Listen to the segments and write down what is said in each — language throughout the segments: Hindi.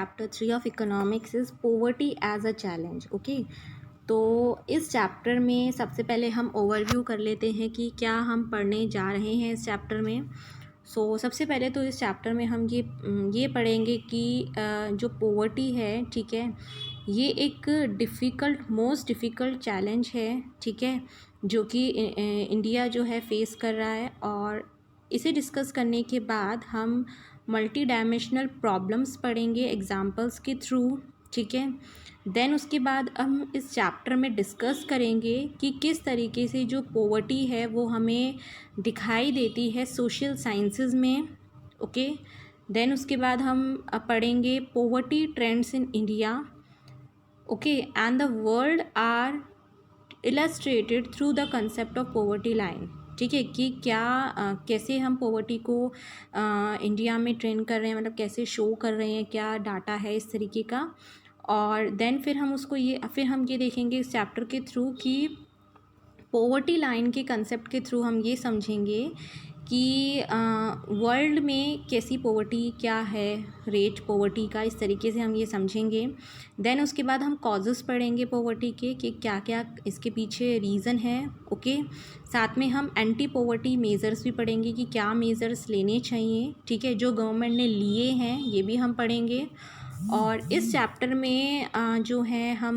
Chapter 3 of economics is poverty as a challenge. Okay, तो इस चैप्टर में सबसे पहले हम ओवरव्यू कर लेते हैं कि क्या हम पढ़ने जा रहे हैं इस चैप्टर में। सबसे पहले तो इस चैप्टर में हम ये पढ़ेंगे कि जो पोवर्टी है, ठीक है, ये एक मोस्ट डिफ़िकल्ट चैलेंज है, ठीक है, जो कि इंडिया जो है फेस कर रहा है। और इसे डिस्कस करने के बाद हम मल्टी डायमेंशनल प्रॉब्लम्स पढ़ेंगे एग्जांपल्स के थ्रू, ठीक है। देन उसके बाद हम इस चैप्टर में डिस्कस करेंगे कि किस तरीके से जो पोवर्टी है वो हमें दिखाई देती है सोशल साइंसेस में। ओके, देन उसके बाद हम पढ़ेंगे poverty trends in India. Okay, and the world are illustrated through the concept of poverty line. ठीक है, कि क्या कैसे हम पोवर्टी को इंडिया में ट्रेंड कर रहे हैं, मतलब कैसे शो कर रहे हैं, क्या डाटा है इस तरीके का। और देन फिर हम ये देखेंगे इस चैप्टर के थ्रू कि पोवर्टी लाइन के कंसेप्ट के थ्रू हम ये समझेंगे कि वर्ल्ड में कैसी पोवर्टी क्या है, रेट पोवर्टी का, इस तरीके से हम ये समझेंगे। देन उसके बाद हम कॉजेज़ पढ़ेंगे पोवर्टी के कि क्या क्या इसके पीछे रीज़न है। ओके, साथ में हम एंटी पोवर्टी मेज़र्स भी पढ़ेंगे कि क्या मेज़र्स लेने चाहिए, ठीक है, जो गवर्नमेंट ने लिए हैं ये भी हम पढ़ेंगे। और इस चैप्टर में जो है हम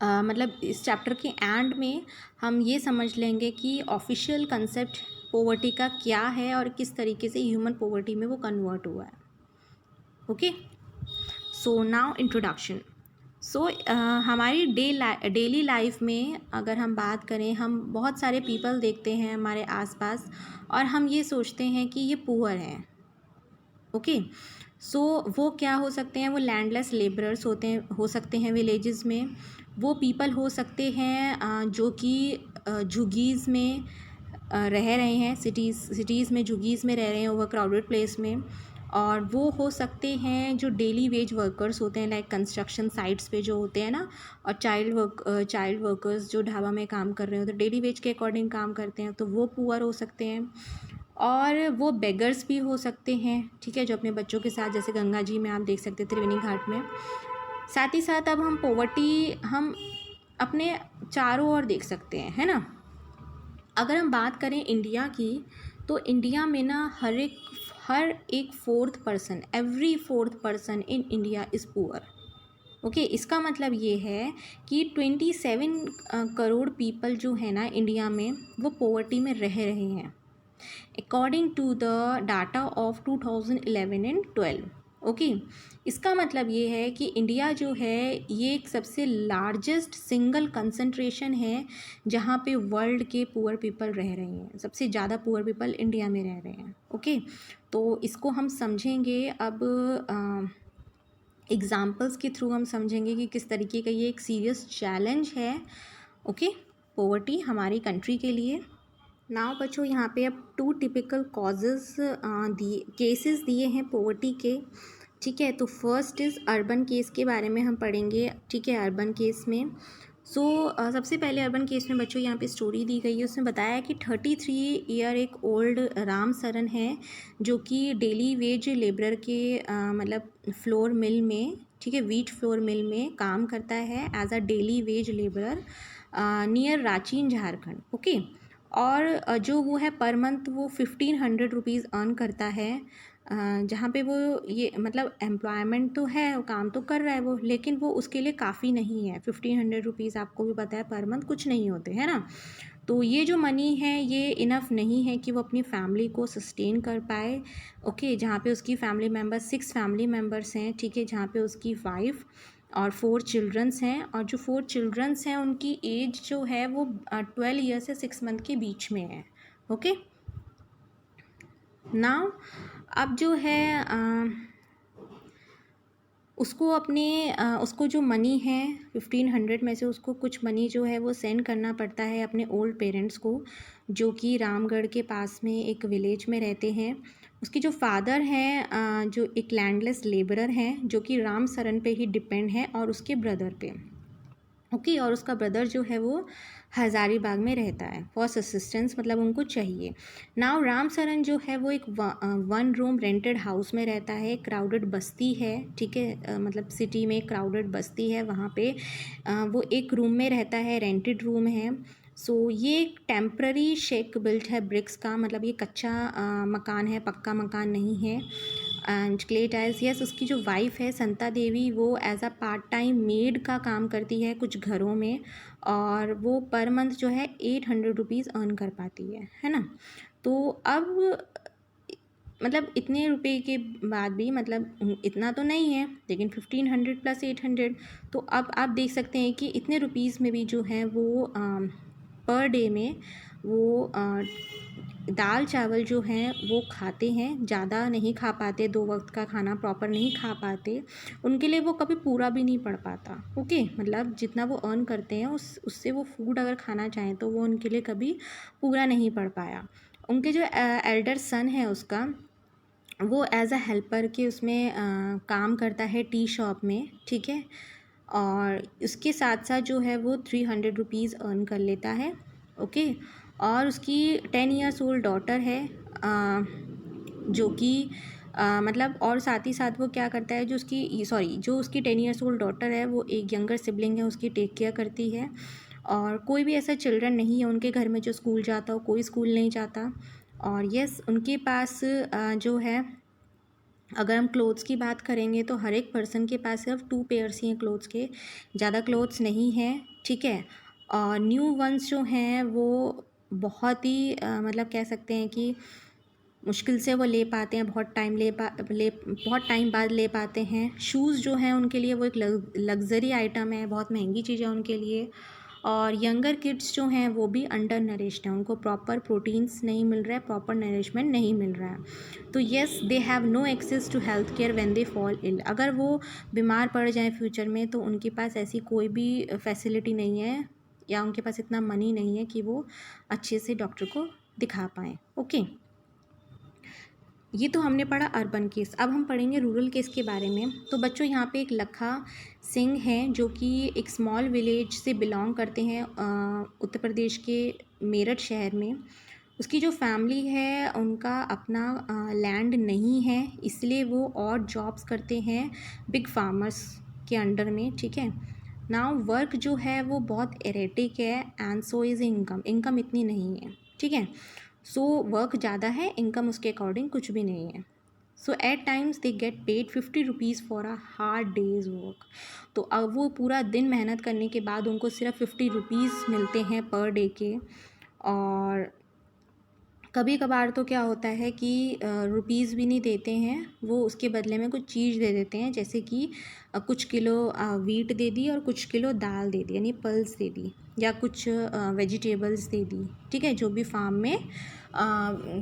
मतलब इस चैप्टर के एंड में हम ये समझ लेंगे कि ऑफिशियल कंसेप्ट पोवर्टी का क्या है और किस तरीके से ह्यूमन पोवर्टी में वो कन्वर्ट हुआ है। Okay, so now introduction. हमारी डेली लाइफ में अगर हम बात करें, हम बहुत सारे पीपल देखते हैं हमारे आसपास और हम ये सोचते हैं कि ये पुअर हैं। ओके, वो क्या हो सकते हैं, वो लैंडलेस लेबरर्स हो सकते हैं विलेजेस में। वो पीपल हो सकते हैं जो कि झुग्गीज़ में रह रहे हैं, सिटीज़ में झुग्गीज़ में रह रहे हैं, ओवर क्राउडेड प्लेस में। और वो हो सकते हैं जो डेली वेज वर्कर्स होते हैं, लाइक कंस्ट्रक्शन साइट्स पे जो होते हैं ना, और चाइल्ड वर्कर्स जो ढाबा में काम कर रहे हो तो डेली वेज के अकॉर्डिंग काम करते हैं, तो वो पुअर हो सकते हैं। और वो बेगर्स भी हो सकते हैं, ठीक है, जो अपने बच्चों के साथ, जैसे गंगा जी में आप देख सकते हैं, त्रिवेणी घाट में। साथ ही साथ अब हम पोवर्टी हम अपने चारों ओर देख सकते हैं, है ना। अगर हम बात करें इंडिया की, तो इंडिया में ना हर एक every fourth person in India is poor. Okay, इसका मतलब ये है कि 27 करोड़ पीपल जो है ना इंडिया में, वो पोवर्टी में रह रहे हैं according to the data of 2011 and 12। Okay, इसका मतलब ये है कि इंडिया जो है ये एक सबसे लार्जेस्ट सिंगल कंसंट्रेशन है जहाँ पे वर्ल्ड के पुअर पीपल रह रहे हैं। सबसे ज़्यादा पुअर पीपल इंडिया में रह रहे हैं। ओके, तो इसको हम समझेंगे अब एग्ज़ाम्पल्स के थ्रू हम समझेंगे कि किस तरीके का ये एक सीरियस चैलेंज है। ओके, पोवर्टी हमारी कंट्री के लिए। नाउ बच्चों, यहाँ पे अब 2 टिपिकल कॉजेज़ केसेस दिए हैं पोवर्टी के, ठीक है। तो फर्स्ट इज़ अर्बन केस के बारे में हम पढ़ेंगे, ठीक है। अर्बन केस में सबसे पहले अर्बन केस में बच्चों यहाँ पे स्टोरी दी गई है, उसमें बताया कि 33 ईयर एक ओल्ड राम सरन है जो कि डेली वेज लेबरर के मतलब फ्लोर मिल में, ठीक है, वीट फ्लोर मिल में काम करता है as a daily wage labourer near Ranchi Jharkhand. Okay, और जो वो है पर मंथ वो 1500 रुपीज़ अर्न करता है, जहाँ पे वो ये मतलब एम्प्लॉयमेंट तो है, काम तो कर रहा है वो, लेकिन वो उसके लिए काफ़ी नहीं है। 1500 रुपीज़ आपको भी पता है पर मंथ कुछ नहीं होते, है ना। तो ये जो मनी है ये इनफ नहीं है कि वो अपनी फैमिली को सस्टेन कर पाए। ओके, जहाँ पे उसकी फैमिली मेम्बर्स 6 फैमिली मेम्बर्स हैं, ठीक है, जहाँ पे उसकी वाइफ और 4 चिल्ड्रंस हैं, और जो 4 चिल्ड्रंस हैं उनकी एज जो है वो 12 ईयर से 6 मंथ के बीच में है। ओके, नाउ अब जो है उसको जो मनी है 1500 में से उसको कुछ मनी जो है वो सेंड करना पड़ता है अपने ओल्ड पेरेंट्स को, जो कि रामगढ़ के पास में एक विलेज में रहते हैं। उसके जो फादर हैं जो एक लैंडलेस लेबरर हैं जो कि राम सरन पे ही डिपेंड है, और उसके ब्रदर पे। ओके। और उसका ब्रदर जो है वो हज़ारीबाग में रहता है फॉर असिस्टेंस, मतलब उनको चाहिए। नाउ रामचरण जो है वो एक 1 रूम रेंटेड हाउस में रहता है, क्राउडेड बस्ती है, ठीक है, मतलब सिटी में क्राउडेड बस्ती है, वहाँ पे वो एक रूम में रहता है, रेंटेड रूम है। सो ये एक टेम्प्ररी शेक बिल्ट है ब्रिक्स का, मतलब ये कच्चा मकान है, पक्का मकान नहीं है। And clay tiles, yes. उसकी जो वाइफ है संता देवी, वो as a part time maid का काम करती है कुछ घरों में, और वो पर मंथ जो है 800 रुपीज़ अर्न कर पाती है ना। तो अब मतलब इतने रुपए के बाद भी, मतलब इतना तो नहीं है, लेकिन 1500 प्लस 800, तो अब आप देख सकते हैं कि इतने रुपीज़ में भी जो है वो पर डे में वो दाल चावल जो हैं वो खाते हैं, ज़्यादा नहीं खा पाते, 2 वक्त का खाना प्रॉपर नहीं खा पाते, उनके लिए वो कभी पूरा भी नहीं पड़ पाता। ओके, मतलब जितना वो अर्न करते हैं उससे वो फूड अगर खाना चाहें तो वो उनके लिए कभी पूरा नहीं पड़ पाया। उनके जो एल्डर सन है उसका, वो एज अ हेल्पर के उसमें काम करता है टी शॉप में, ठीक है, और उसके साथ साथ जो है वो 300 रुपीज़ अर्न कर लेता है। ओके। और उसकी 10 ईयर्स ओल्ड डॉटर है, जो कि मतलब, और साथ ही साथ वो क्या करता है, जो उसकी 10 ईयर्स ओल्ड डॉटर है वो एक यंगर सिबलिंग है, उसकी टेक केयर करती है। और कोई भी ऐसा चिल्ड्रन नहीं है उनके घर में जो स्कूल जाता हो, कोई स्कूल नहीं जाता। और यस, उनके पास जो है, अगर हम क्लोथ्स की बात करेंगे तो हर एक पर्सन के पास सिर्फ 2 पेयर्स ही हैं क्लोथ्स के, ज़्यादा क्लोथ्स नहीं हैं, ठीक है। और न्यू वंस जो हैं वो बहुत ही मतलब कह सकते हैं कि मुश्किल से वो ले पाते हैं, बहुत टाइम बाद ले पाते हैं। शूज़ जो हैं उनके लिए वो एक लग्ज़री आइटम है, बहुत महंगी चीज़ है उनके लिए। और यंगर किड्स जो हैं वो भी अंडर नरिश्ड हैं, उनको प्रॉपर प्रोटीन्स नहीं मिल रहा है, प्रॉपर नरिशमेंट नहीं मिल रहा है। तो yes, they have no access to health care when they fall ill. अगर वो बीमार पड़ जाएं फ्यूचर में तो उनके पास ऐसी कोई भी फैसिलिटी नहीं है, या उनके पास इतना मनी नहीं है कि वो अच्छे से डॉक्टर को दिखा पाएँ। ओके, ये तो हमने पढ़ा अर्बन केस। अब हम पढ़ेंगे रूरल केस के बारे में। तो बच्चों, यहाँ पे एक लखा सिंह हैं जो कि एक स्मॉल विलेज से बिलोंग करते हैं, उत्तर प्रदेश के मेरठ शहर में। उसकी जो फैमिली है उनका अपना लैंड नहीं है, इसलिए वो और जॉब्स करते हैं बिग फार्मर्स के अंडर में, ठीक है। नाउ वर्क जो है वो बहुत एरेटिक है, एंड सो इज़ इनकम इतनी नहीं है, ठीक है। सो वर्क ज़्यादा है, इनकम उसके अकॉर्डिंग कुछ भी नहीं है। So at times they get paid 50 rupees for a hard day's work. तो अब वो पूरा दिन मेहनत करने के बाद उनको सिर्फ 50 रुपीज़ मिलते हैं पर डे के। और कभी कभार तो क्या होता है कि रुपीज़ भी नहीं देते हैं, वो उसके बदले में कुछ चीज़ दे देते हैं, जैसे कि कुछ किलो वीट दे दी और कुछ किलो दाल दे दी, यानी पल्स दे दी, या कुछ वेजिटेबल्स दे दी, ठीक है, जो भी फार्म में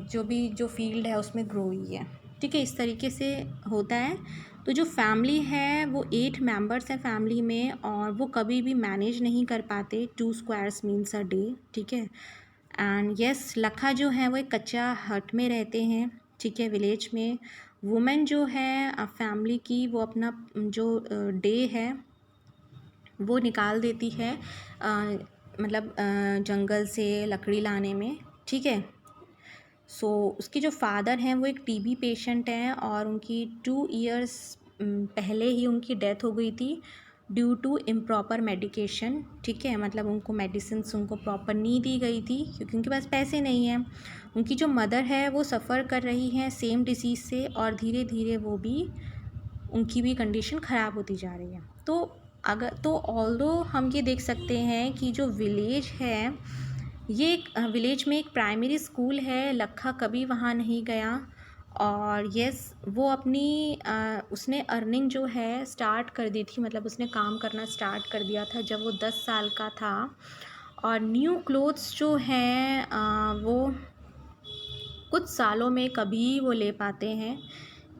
जो फील्ड है उसमें ग्रो हुई है, ठीक है, इस तरीके से होता है। तो जो फैमिली है वो 8 मेंबर्स हैं फैमिली में, और वो कभी भी मैनेज नहीं कर पाते 2 स्क्वायर्स मील्स अ डे, ठीक है। एंड यस, लखा जो है वो एक कच्चा हट में रहते हैं, ठीक है, विलेज में। वुमेन जो है फैमिली की, वो अपना जो डे है वो निकाल देती है, मतलब जंगल से लकड़ी लाने में, ठीक है। सो उसके जो फादर हैं वो एक टीबी पेशेंट हैं, और उनकी 2 इयर्स पहले ही उनकी डेथ हो गई थी ड्यू टू इम्प्रॉपर मेडिकेशन, ठीक है, मतलब उनको मेडिसिन्स उनको प्रॉपर नहीं दी गई थी क्योंकि उनके पास पैसे नहीं हैं। उनकी जो मदर है वो सफ़र कर रही हैं सेम डिसीज़ से, और धीरे धीरे वो भी, उनकी भी कंडीशन ख़राब होती जा रही है। तो ऑल्दो हम ये देख सकते हैं कि जो विलेज है, ये एक विलेज में एक प्राइमरी स्कूल है, लखा कभी वहाँ नहीं गया। और यस, वो अपनी उसने अर्निंग जो है स्टार्ट कर दी थी, मतलब उसने काम करना स्टार्ट कर दिया था जब वो 10 साल का था। और न्यू क्लोथ्स जो हैं वो कुछ सालों में कभी वो ले पाते हैं,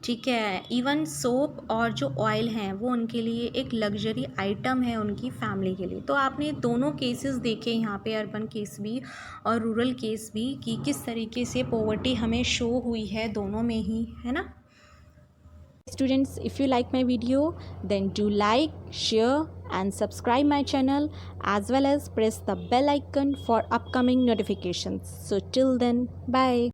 ठीक है। इवन सोप और जो ऑयल हैं वो उनके लिए एक लग्जरी आइटम है उनकी फैमिली के लिए। तो आपने दोनों केसेस देखे यहाँ पे, अर्बन केस भी और रूरल केस भी, कि किस तरीके से पॉवर्टी हमें शो हुई है दोनों में ही, है ना। Students, if you like my video, then do like, share and subscribe my channel as well as press the bell icon for upcoming notifications. So till then, bye.